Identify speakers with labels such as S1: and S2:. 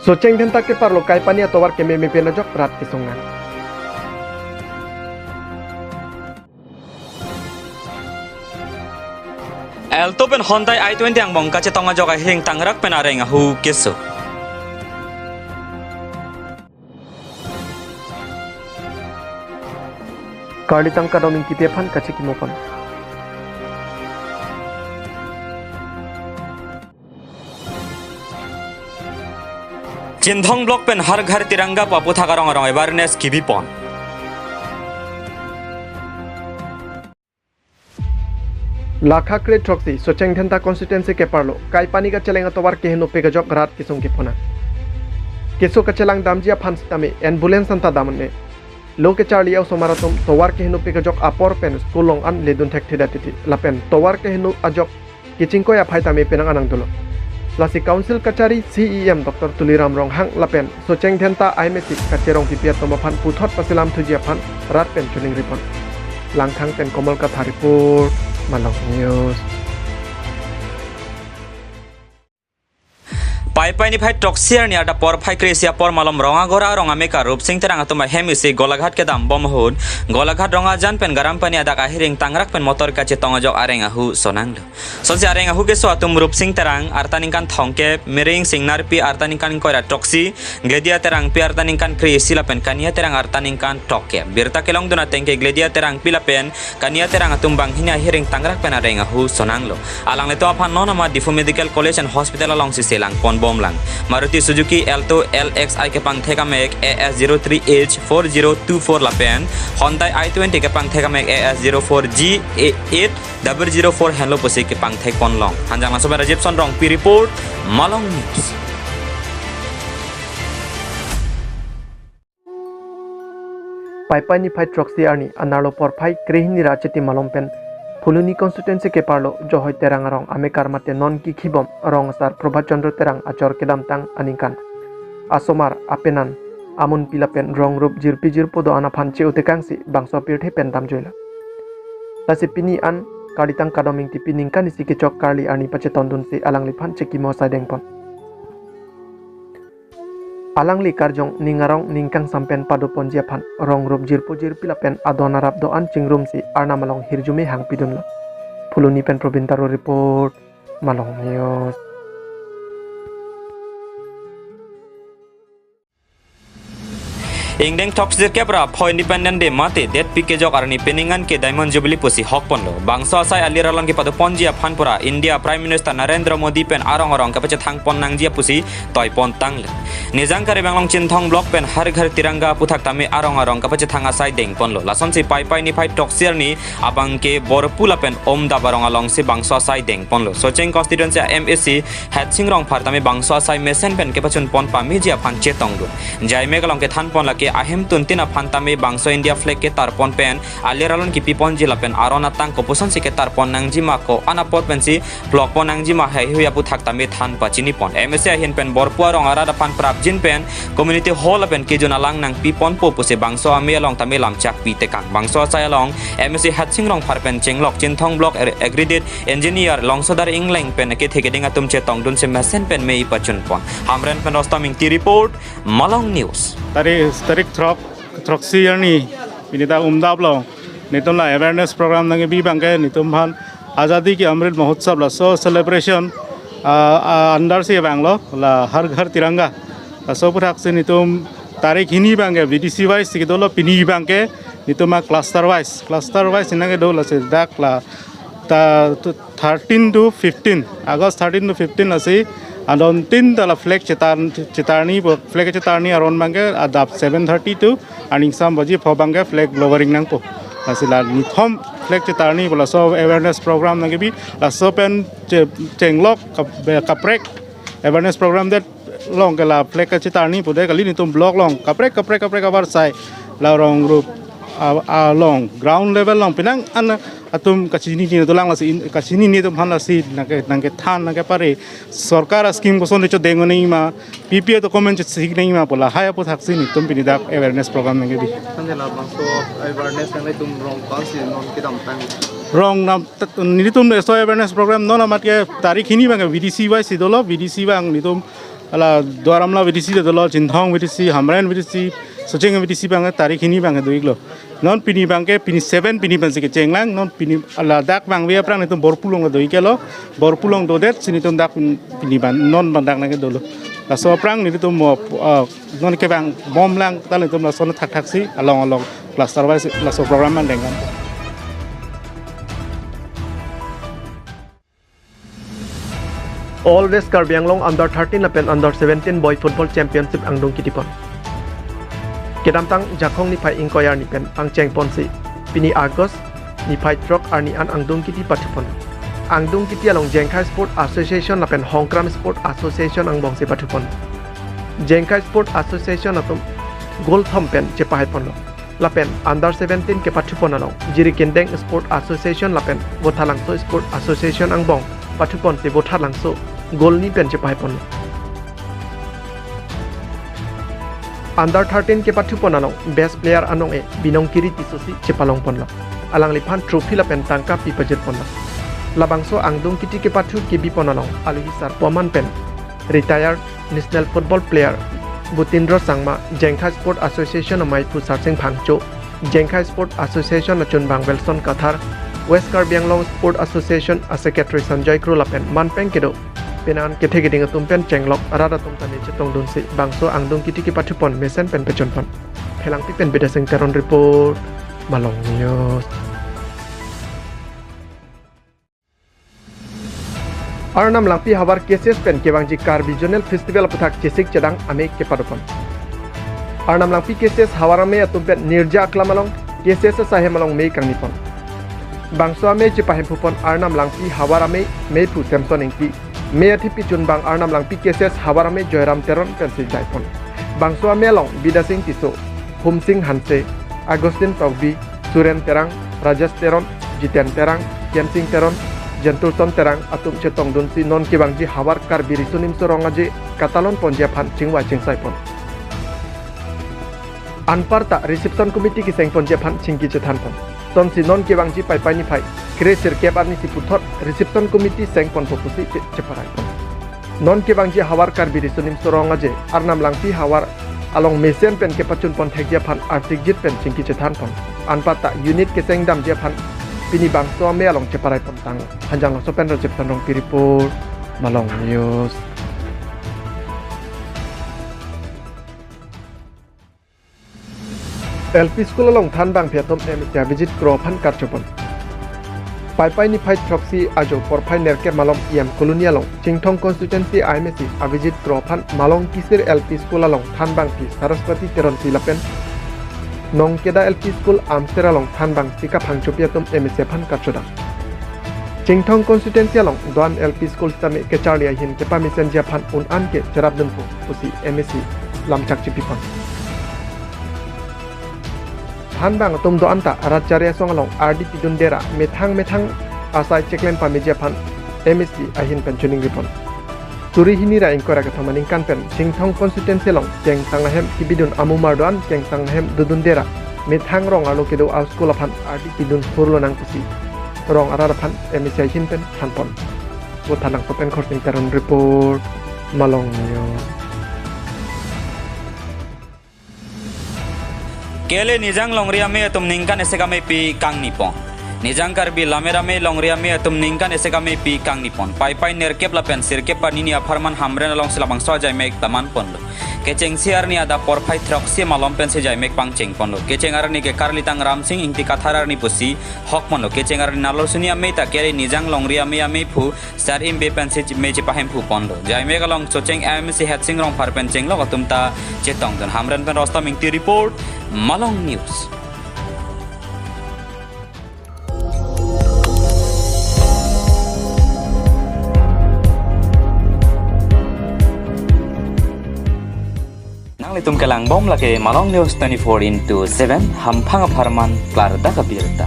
S1: Soceng den tak ke parlo kai pani atowar ke meme penajok rat ke songan.
S2: Elto pen Hyundai i20 ang bong kache tonga joga hiling tangrak pen areng hu keso.
S1: Kali tang kadoming kitephan kache kimopon.
S2: Jinthong blok pen har ghar tiranga papu thakarong arong awareness kibipon.
S1: Lakha kre troksi Soceng den tak constituency ke parlo kai pani ka cheleng atowar ke heno pegajok rat ke song ke pona. Keso ka chelang damjia phans tame ambulance anta damne. Loke charli au somaratum towar ke heno pegajok apor pen skulong an ledun thek theda titi lapen towar ke heno ajok kichingko ya phai tame penang anang dulo. Lasi Council Kachari CEM Dr. Tuliram Rong Hang Lapen Soceng Dhenta IMC Kacherong Kipiat Tomapan Puthot Pasilam Tujiapan Rat Pen Chuling Ripon Langkang Pen Komol Katha Report Malong News
S2: Pai pai ni phai toxier ni ada por phai kresia por malom ronga gora ronga meka rup sing terang atuma hemisi golaghat ke dam bom hud golaghat ronga jan pen garam pani ada ka hiring tangrak pen motor ka che tonga jok areng ahu sonang lo sonsi areng ahu ke so atum rup sing terang artaning kan thongke mering singnar pi artaning kan koira toxi gledia terang pi artaning kan kresia la pen kania terang artaning kan toke birta kelong duna tengke gledia terang pi la pen kania terang atum bang hina hiring tangrak pen areng ahu sonang lo alang le to aphan nona ma Difu Medical College and Hospital along si selang pon bomlang Maruti Suzuki Alto LXI ke pang theka mek AS03H 4024 lapen Hyundai i20 ke pang theka mek AS04G 8004 hello posi ke pang thek pon long hanjang langsung Rajib Sonrong Pi report Malong News
S1: Pai pani phai troksi arni anarlo por phai krehini racheti malom pen Fuluni constituency ke parlo johoy terang arong amekar mate non ki khibom rong sar Prabhat Chandra terang achor kedam tang aningkan asomar apenan amun pilapen rong rup jirpi jirpodo ana phanche utekangsi bangso pirthe pen dam joila lasi pini an kaditang kadoming ti piningkan isi ke chok karli ani pache tondun si alangli phanche ki mo sadengpon alangli karjong ningarong ningkang sampen padopon jiaphan rong rup jirpo jirpilapen adona rabdo an chingrum si arna malong hirjume hang pidunlo Fuluni pen Probintaro report Malong News
S2: Ingdeng toxic kebra po independent de mate det pike jok arani peningan ke Diamond Jubilee pusi hok ponlo bangsa asai aliralang ke padu ponjia phanpura India Prime Minister Narendra Modi pen arong arong kapache thang pon nangjia pusi toy pon tangle nizang kare banglong chinthong block pen har ghar tiranga puthak tame arong arong kapache thang asai deng ponlo lason si pai pai ni phai toxier ni abang ke borpula pen om da barong along si bangsa asai deng ponlo Soceng constituency MSC hatching rong phar tame bangsa asai mesen pen ke pachun pon pami jia phan chetong du jai megalong ke than pon la ke ahem tuntina phantame bangso India flag ke tarpon pen aliralon ki pipon jila pen arona tang kopuson si ke tarpon nangjima ko anapot pen si block pon nangjima hai huya puthak tame than pachini pon MSC hin pen borpua rong arada pan prapjin pen community hall pen ke jona lang nang pipon po puse bangso ame along tame lam chak pi tekang bangso sai along MSC hatching rong phar pen chenglok chinthong block accredited engineer longsodar ingleng pen ke theke dinga tum che tong dun se mesen pen mei pachun pon hamren pen rostaming ti report Malong News
S3: tarik troksi yani binita umdab lo nitum la awareness program nange bi bangke nitum bhan azadi ki amrit mahotsav la so celebration under se banglo la har ghar tiranga so puthak se nitum tarik hini bangke VDC wise ki dolo pini bangke nitum cluster wise nange dolo se dak la 13 to 15 August 13 to 15 ase adon tin dala flag chetarni aron bangke adap 7:30 to aning sam baji pho bangke flag lowering nang po asila nithom flag chetarni bola so awareness program nang bi la so pen chenglok kaprek awareness program that long ke la flag chetarni pode kali nitum block long kaprek abar sai la rong group long ground level long pinang an atum kachini ni dolang la kachini ni tum hanla si nangke than nangke pare sarkar scheme ko son cho dengo nei ma PPA document sik nei ma pola haya po thaksi ni tum pini da awareness program nangke bi
S1: Sanjala bangso awareness nang tum rong kansi non kidam tang
S3: rong nam ni tum so awareness program non amat ke tarik hini bang VDC wise sidolo VDC bang ni tum ala Dwaramla VDC de lo Jinthong VDC Hamren VDC Sojeng VDC bang tarikh ini bang duiglo non pini bang ke pini 7 pini bang ke cenglang non pini ala dak bang we prang itu borpulong do ikelo borpulong do det sini tum dak pini ban non bandak na ke dolo la so prang ni tu mo non ke bang bom lang tal itu la son thak thak si along plus service la so program man dengan
S1: All West Karbi Anglong under 13 lapen under 17 boy football championship angdung kitipon. Kedamtang jakong ni pai ingkoyar ni pen ang cheng ponsi. Pini Agos ni pai trok arni an angdung kiti patupon. Angdung kiti along Jengkai Sport Association lapen Hongkram Sport Association ang bongsi patupon. Jengkai Sport Association atum gold thom pen je pahai ponlo. Lapen under 17 ke patupon along Jiri Kendeng Sport Association lapen Bothalangso Sport Association ang bong patupon si Bothalangso gol ni pen je pahai ponlo. Under 13 ke patupon along best player anong e binong kiri tisosi je palong ponlo. Alang lipan trophy lapen tangka pi pajet ponlo. Labangso angdung kiti ke patu ke bipon along alihisar poman pen retired national football player Butindro Sangma Jengkai Sport Association amai pusar sing phangcho Jengkai Sport Association achun bang Wilson Kathar West Karbi Anglong Sport Association a secretary Sanjay Krulapen manpeng kedo penan kethe geding tumpen chenglok arada tumtani chetong dunsi bangso angdung kiti ki pathupon mesen pen pechonpon phelang pi pen beda sing teron report Malong News Arnam Langpi Hawar cases pen kebangji Karbi Regional Festival puthak chisik chedang ame ke padopon Arnam Langpi cases hawarame atumpen nirja aklamalong cases sahemalong me kangnipon Bangso ame chipahem pupon Arnam Langpi hawarame me pu Samson engpi me athipi chunbang Arnam Langpi cases hawarame Joyram Teron pensil jaipon Bangso ame long Bidasing Tiso Humsing Hanse Agustin Togbi Suren Terang Rajas Teron Jiten Terang Kensing Teron Jentul Son Terang atum chetong dunsi non kibangji hawar Karbi risunim sorongaje katalon ponja phan chingwa chingsai pon Anparta reception committee ki seng ponja phan chingki chethan pon ton si non kibangji pai pai ni phai kre sirkep arni si puthot reception committee seng pon popusi cheparai pon non kibangji hawar Karbi risunim sorongaje Arnam Langpi hawar along mesen pen ke pachun pon thekja phan artik jit pen chingki chethan pon Anparta unit ke seng dam je phan Pini bangso ame along ceparai pentang hanjang langsung pen recep tanong piripur Malong News LP School along than bang phetom emitya visit kro phan karchopon pai ni phai troxy ajo por phai nerke malom iam colonial long Chingthong constituency IMC a visit kro phan malong kisir LP School along than bang pi Saraswati teron silapen Nong Keda LP School Amsterdam along Thanbang Sika Phangchopiatum MSC Phan Kachoda Chingthong constituency along Doan LP School Tame ke Charlia hin ke pamisen ja phan un an ke Cherabdunpu pusi MSC Lamchak Chipipon Thanbang tum do anta Ratcharia song along RDP Dundera methang asai cheklen pamija phan MSC ahin pensioning ripon Turi hinira ingkora ka thamaning kanpen Chingthong constituency long keng tanglahem kibidun amumardoan keng tanglahem dudundera methang rong alo kedo au school phan ardi pidun furlo nang pusi rong arara phan MSI hinpen phanpon bo thalang topen khorsing taron report Malong News
S2: Kele nijang longria me tum ningkan esegame pi kang nipon Nijang Karbi lamerame longria me atum ningkan esegame pi kang nipon pai nerkep la pen sirkep panini aparman hamren along silabang so jai mek taman ponlo kecheng siar ni ada por pai throksi malom pen se jai mek pangcheng ponlo kecheng arni ke karlitang ram sing ingti katharar ni pusi hok ponlo kecheng arni nalo sunia me ta kere nijang longria me ame phu sar im be pen se me je pahem phu ponlo jai mek along chocheng MSC hatsing rong par pen cheng lo atum ta chetong don hamren pen rostam ingti report Malong News Itum kelang bom lagi Malong News 24/7 hampang aparman klar da kabirta